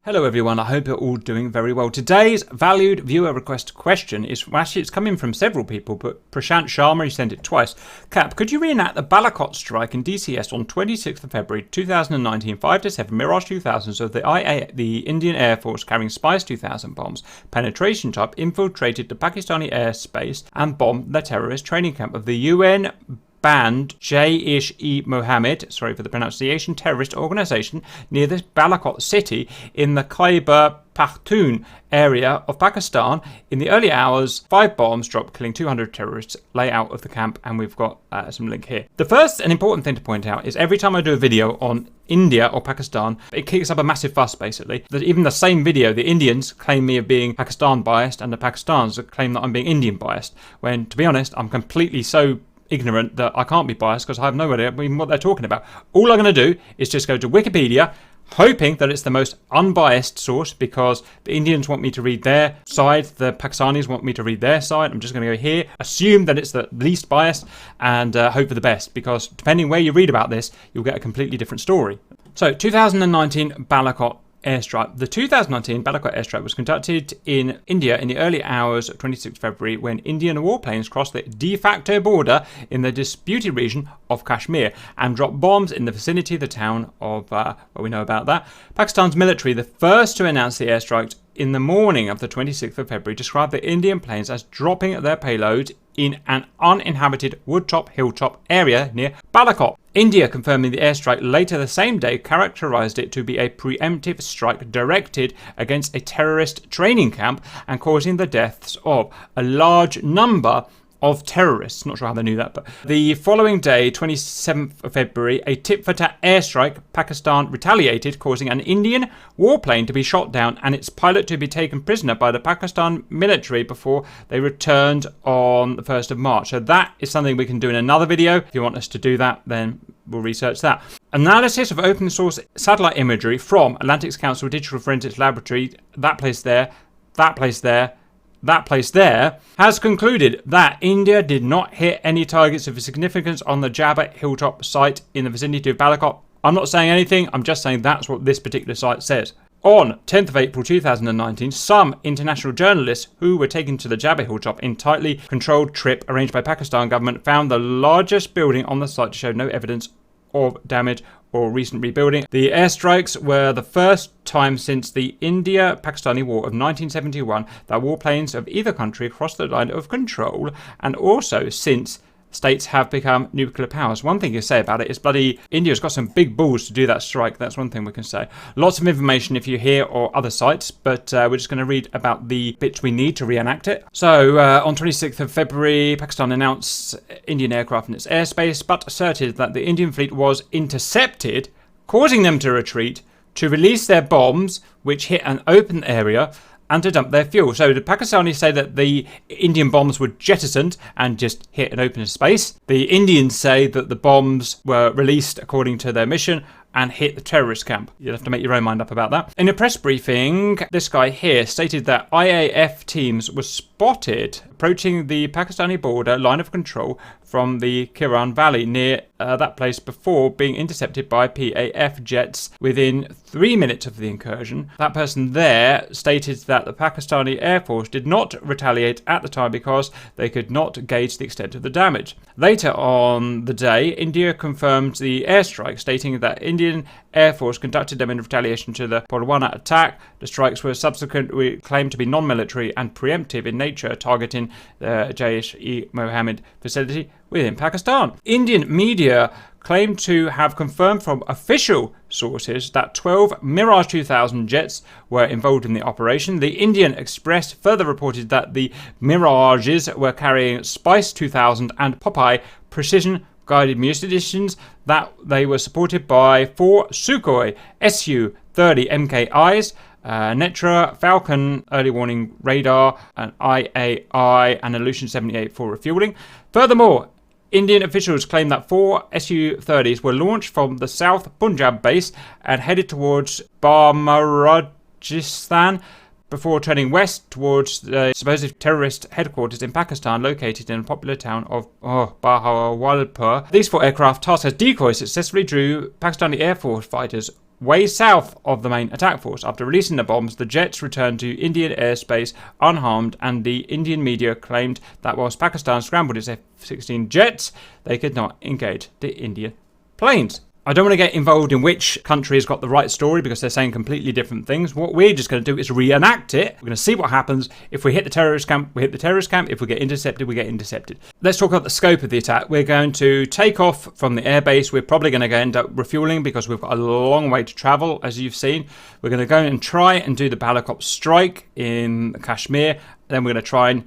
Hello everyone, I hope you're all doing very well. Today's valued viewer request question is, it's coming from several people, but Prashant Sharma, he sent it twice. Cap, could you reenact the Balakot strike in DCS on 26th of February 2019, 5 to 7 Mirage 2000s of the IAF, the Indian Air Force carrying Spice 2000 bombs, penetration type, infiltrated the Pakistani airspace and bombed the terrorist training camp of the UN banned Jaish-e-Mohammed, sorry for the pronunciation, terrorist organisation near the Balakot city in the Khyber Pakhtunkhwa area of Pakistan. In the early hours, 5 bombs dropped, killing 200 terrorists. Layout of the camp, and we've got some link here. The first and important thing to point out is every time I do a video on India or Pakistan, it kicks up a massive fuss basically. That even the same video, the Indians claim me of being Pakistan biased and the Pakistanis claim that I'm being Indian biased, when to be honest, I'm completely so ignorant that I can't be biased because I have no idea even what they're talking about. All I'm going to do is just go to Wikipedia, hoping that it's the most unbiased source, because the Indians want me to read their side, the Pakistanis want me to read their side. I'm just going to go here, assume that it's the least biased, and hope for the best, because depending where you read about this, you'll get a completely different story. So, 2019 Balakot airstrike. The 2019 Balakot airstrike was conducted in India in the early hours of 26 February when Indian warplanes crossed the de facto border in the disputed region of Kashmir and dropped bombs in the vicinity of the town of, well, we know about that. Pakistan's military, the first to announce the airstrike in the morning of the 26th of February, described the Indian planes as dropping their payload in an uninhabited woodtop hilltop area near Balakot. India, confirming the airstrike later the same day, characterized it to be a preemptive strike directed against a terrorist training camp and causing the deaths of a large number of terrorists. Not sure how they knew that, but the following day, 27th of February, a tit-for-tat airstrike, Pakistan retaliated, causing an Indian warplane to be shot down and its pilot to be taken prisoner by the Pakistan military before they returned on the 1st of March. So that is something we can do in another video. If you want us to do that, then we'll research that. Analysis of open source satellite imagery from Atlantic Council Digital Forensics Laboratory, that place there, has concluded that India did not hit any targets of significance on the Jabba Hilltop site in the vicinity of Balakot. I'm not saying anything, I'm just saying that's what this particular site says. On 10th of April 2019, some international journalists who were taken to the Jabba Hilltop in tightly controlled trip arranged by Pakistan government found the largest building on the site to show no evidence of damage or recent rebuilding. The airstrikes were the first time since the India-Pakistani War of 1971 that warplanes of either country crossed the line of control, and also since states have become nuclear powers. One thing you say about it is bloody India's got some big balls to do that strike. That's one thing we can say. Lots of information if you're here or other sites, but we're just going to read about the bits we need to reenact it. So on 26th of February, Pakistan announced Indian aircraft in its airspace, but asserted that the Indian fleet was intercepted, causing them to retreat, to release their bombs, which hit an open area, and to dump their fuel. So the Pakistanis say that the Indian bombs were jettisoned and just hit an open space. The Indians say that the bombs were released according to their mission and hit the terrorist camp. You'll have to make your own mind up about that. In a press briefing, this guy here stated that IAF teams were spotted approaching the Pakistani border line of control from the Kiran Valley near that place before being intercepted by PAF jets within 3 minutes of the incursion. That person there stated that the Pakistani Air Force did not retaliate at the time because they could not gauge the extent of the damage. Later on the day, India confirmed the airstrike, stating that Indian Air Force conducted them in retaliation to the Pulwama attack. The strikes were subsequently claimed to be non-military and preemptive in nature, targeting the Jaish-e-Mohammed facility within Pakistan. Indian media claimed to have confirmed from official sources that 12 Mirage 2000 jets were involved in the operation. The Indian Express further reported that the Mirages were carrying Spice 2000 and Popeye precision guided munitions, that they were supported by 4 Sukhoi Su-30 MKIs, Netra, Falcon early warning radar, an IAI, and Illusion 78 for refueling. Furthermore, Indian officials claim that 4 Su-30s were launched from the South Punjab base and headed towards Bamarajistan before turning west towards the supposed terrorist headquarters in Pakistan, located in a popular town of Bahawalpur. These 4 aircraft, tasked as decoys, successfully drew Pakistani Air Force fighters way south of the main attack force. After releasing the bombs, the jets returned to Indian airspace unharmed, and the Indian media claimed that whilst Pakistan scrambled its F-16 jets, they could not engage the Indian planes. I don't want to get involved in which country has got the right story because they're saying completely different things. What we're just going to do is reenact it. We're going to see what happens. If we hit the terrorist camp, we hit the terrorist camp. If we get intercepted, we get intercepted. Let's talk about the scope of the attack. We're going to take off from the airbase. We're probably going to end up refueling because we've got a long way to travel, as you've seen. We're going to go and try and do the Balakot strike in Kashmir. Then we're going to try and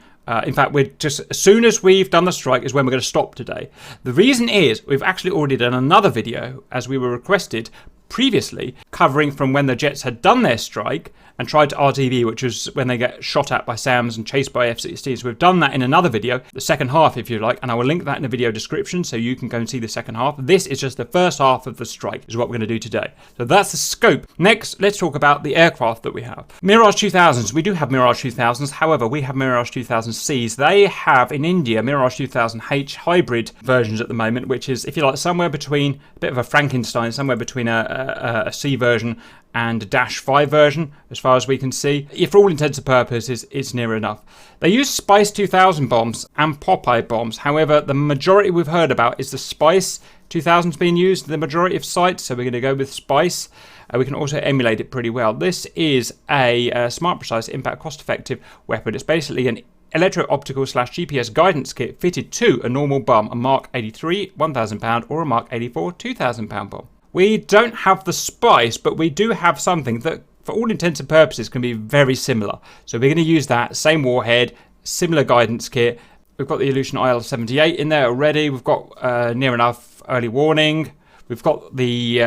in fact, we're just as soon as we've done the strike is when we're going to stop today. The reason is we've actually already done another video, as we were requested previously, covering from when the jets had done their strike and tried to RTV, which was when they get shot at by SAMs and chased by F-16s. So we've done that in another video, the second half if you like, and I will link that in the video description so you can go and see the second half. This is just the first half of the strike, is what we're going to do today. So that's the scope. Next, let's talk about the aircraft that we have. Mirage 2000s. We do have Mirage 2000s, however, we have Mirage 2000Cs. They have, in India, Mirage 2000H hybrid versions at the moment, which is, if you like, somewhere between, a bit of a Frankenstein, somewhere between a C version and a Dash 5 version, as far as we can see. For all intents and purposes, it's near enough. They use Spice 2000 bombs and Popeye bombs. However, the majority we've heard about is the Spice 2000s being used in the majority of sites, so we're going to go with Spice. We can also emulate it pretty well. This is a smart, precise, impact, cost-effective weapon. It's basically an electro-optical / GPS guidance kit fitted to a normal bomb, a Mark 83 £1,000 or a Mark 84 £2,000 bomb. We don't have the Spice, but we do have something that, for all intents and purposes, can be very similar. So we're going to use that, same warhead, similar guidance kit. We've got the Illusion IL-78 in there already. We've got near enough early warning. We've got the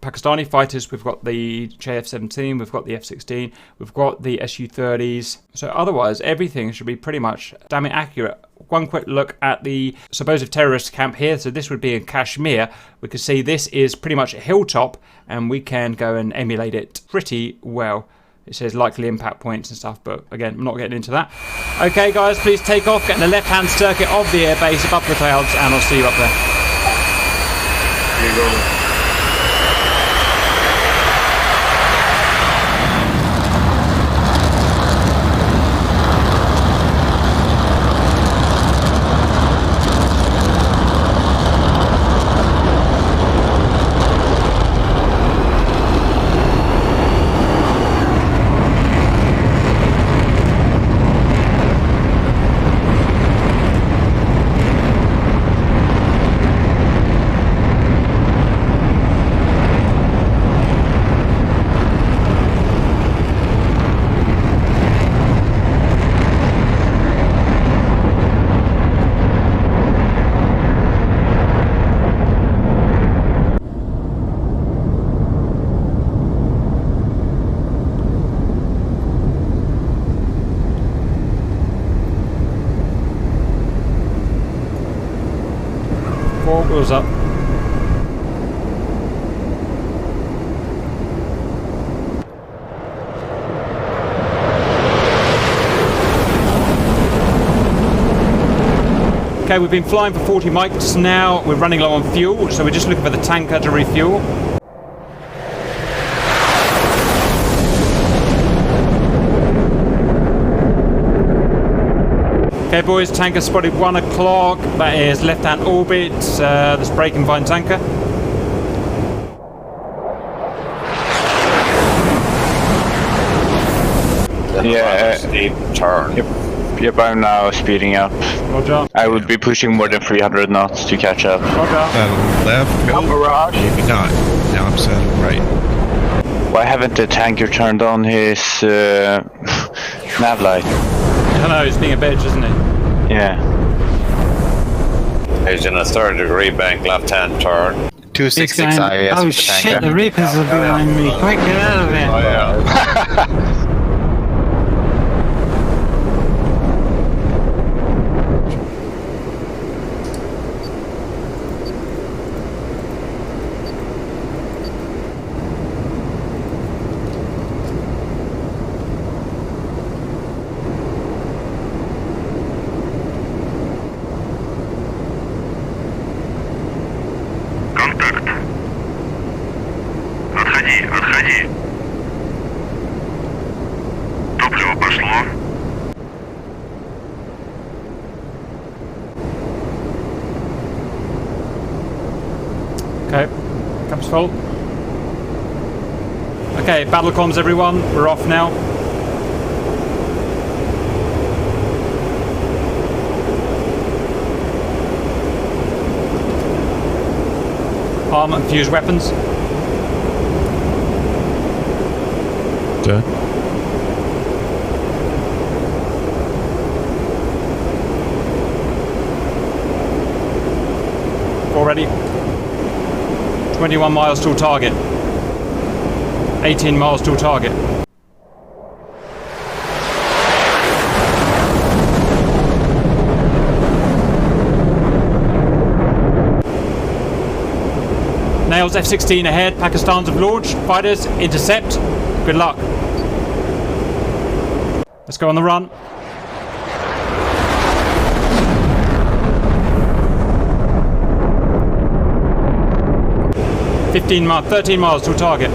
Pakistani fighters. We've got the JF-17. We've got the F-16. We've got the Su-30s. So otherwise, everything should be pretty much damn it accurate. One quick look at the supposed terrorist camp here. So this would be in Kashmir. We can see this is pretty much a hilltop, and we can go and emulate it pretty well. It says likely impact points and stuff, but again, I'm not getting into that. Okay, guys, please take off. Get in the left-hand circuit of the airbase above the clouds, and I'll see you up there. Here you go. Wheels up. Okay, we've been flying for 40 miles now. We're running low on fuel, so we're just looking for the tanker to refuel. Okay boys, tanker spotted 1 o'clock. That is left-hand orbit, this braking vine tanker. Yeah, steep turn. Yep, I'm now speeding up. Roger. I would be pushing more than 300 knots to catch up. Roger. Left. No garage. Maybe not. Now I'm set right. Why haven't the tanker turned on his nav light? I don't know, he's being a bitch, isn't he? Yeah. He's in a 30-degree bank left-hand turn. 266 IAF. Oh shit, the Reapers are behind me. Quick, get out of here. Oh yeah. Отходи. Cap's full. Okay, battle comms everyone, we're off now. Arm and fuse weapons. Done. Already. 21 miles till target. 18 miles till target. Nails F-16 ahead. Pakistan's have launched. Fighters intercept. Good luck. Let's go on the run. $13 miles to target.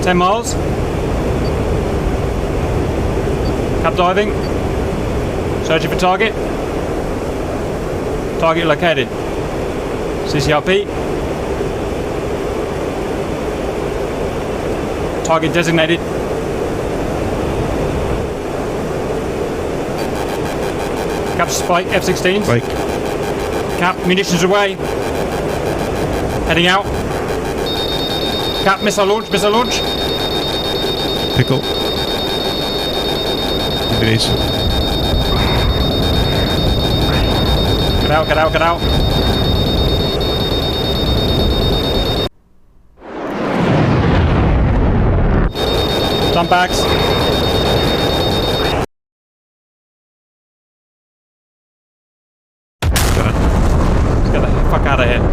$10 miles. Cap diving. Searching for target. Target located. CCRP. Target designated. Cap spike F-16s. Spike. Cap munitions away. Heading out. Cap missile launch. Pickle. Base. Get out. Dump bags. Let's get the fuck out of here.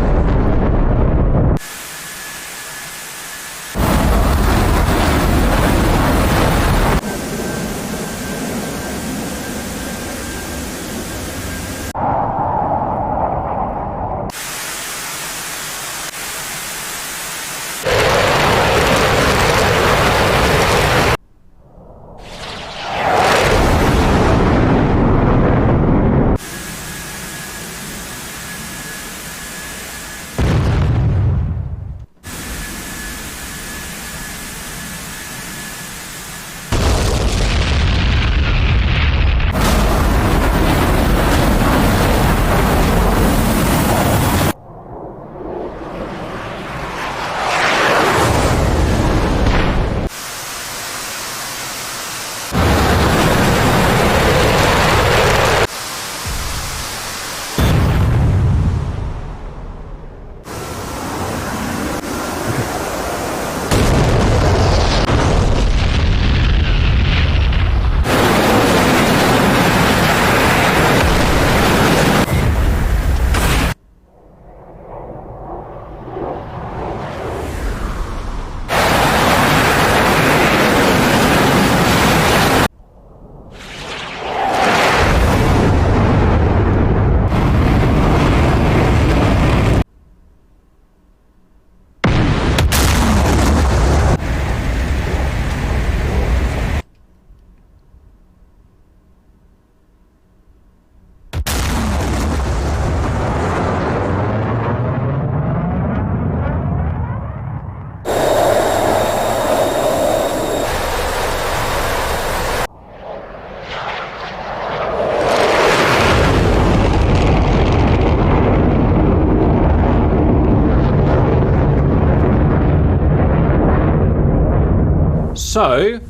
So,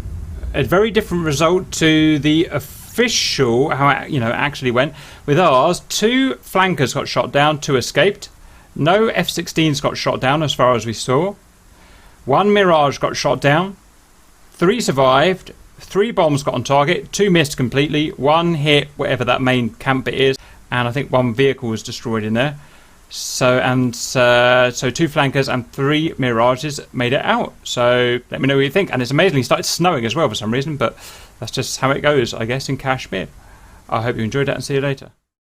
a very different result to the official, how it actually went. With ours, 2 flankers got shot down, 2 escaped. No F-16s got shot down as far as we saw. 1 Mirage got shot down. 3 survived. 3 bombs got on target. 2 missed completely. 1 hit whatever that main camp bit is. And I think 1 vehicle was destroyed in there. So 2 flankers and 3 Mirages made it out. So let me know what you think. And it's amazingly started snowing as well for some reason, but that's just how it goes, I guess, in Kashmir. I hope you enjoyed that and see you later.